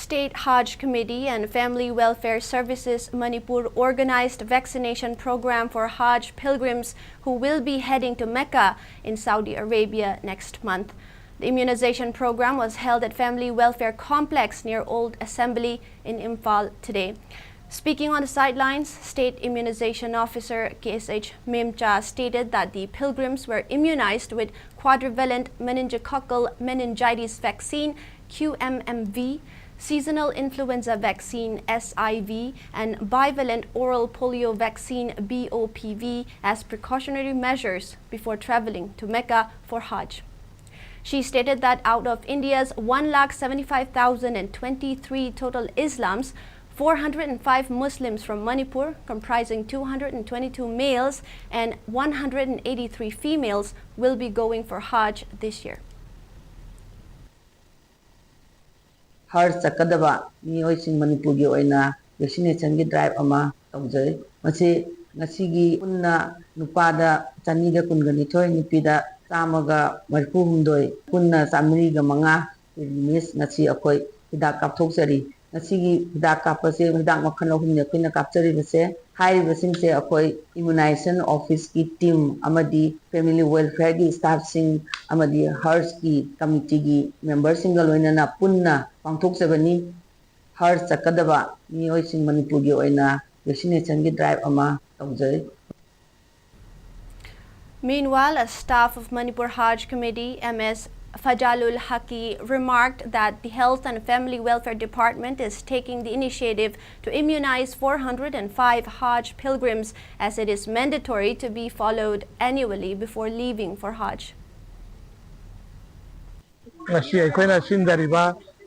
State Hajj Committee and Family Welfare Services Manipur organized vaccination program for Hajj pilgrims who will be heading to Mecca in Saudi Arabia next month. The immunization program was held at Family Welfare Complex near Old Assembly in Imphal today. Speaking on the sidelines, State Immunization Officer KSH Mimcha stated that the pilgrims were immunized with quadrivalent meningococcal meningitis vaccine QMMV, seasonal influenza vaccine SIV, and bivalent oral polio vaccine BOPV as precautionary measures before traveling to Mecca for Hajj. She stated that out of India's 1,75,023 total Islams, 405 Muslims from Manipur, comprising 222 males and 183 females, will be going for Hajj this year. Hajj sakadaba miyoising Manipur gi oina vaccination gi drive ama tawjai masi ngasigi punna nupada chanida kungani thoi nipida tamaga marpu hundoi punna samriga manga miss ngasi akoi hidak kapthokjari ngasigi hidak kapase hidak makhan ahumne koina kapchari base hai basingse akoi immunization office ki team amadi family welfare gi staff sing amadi Hajj ki committee gi members singa loinana punna pangthokjabani Hajj sakadaba miyoising Manipur gi oina vaccination gi drive ama tawjai. Meanwhile, a staff of Manipur Hajj Committee, MS Fajalul Haqi, remarked that the Health and Family Welfare Department is taking the initiative to immunize 405 Hajj pilgrims, as it is mandatory to be followed annually before leaving for Hajj.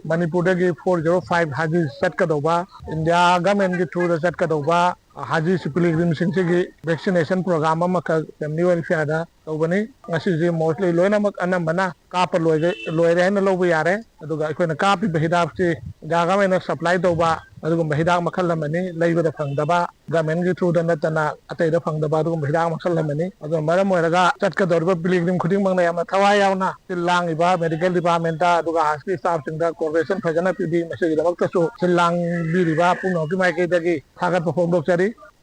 Manipur 405 Haji set kadova India government through the set kadova Haji pilgrim singsi vaccination program amaka family welfare da tawbani ngasi mostly loinamak anambana kapa loire haina lobu yare aduga akoina kapi bahidap si government supply tawba aduga bahidap makhal lamani leibada phangdaba government gi through da natana atai da phangdaba aduga bahidap makhal lamani aduga maram moiraga set kadorba pilgrim khuding mangna yamna thawai yauna tilang iba medical department da aduga hospital staff singda corporation fajana pidi message dabak tasu tilang biriba puno ki mai ke dagi thagat phongdok chari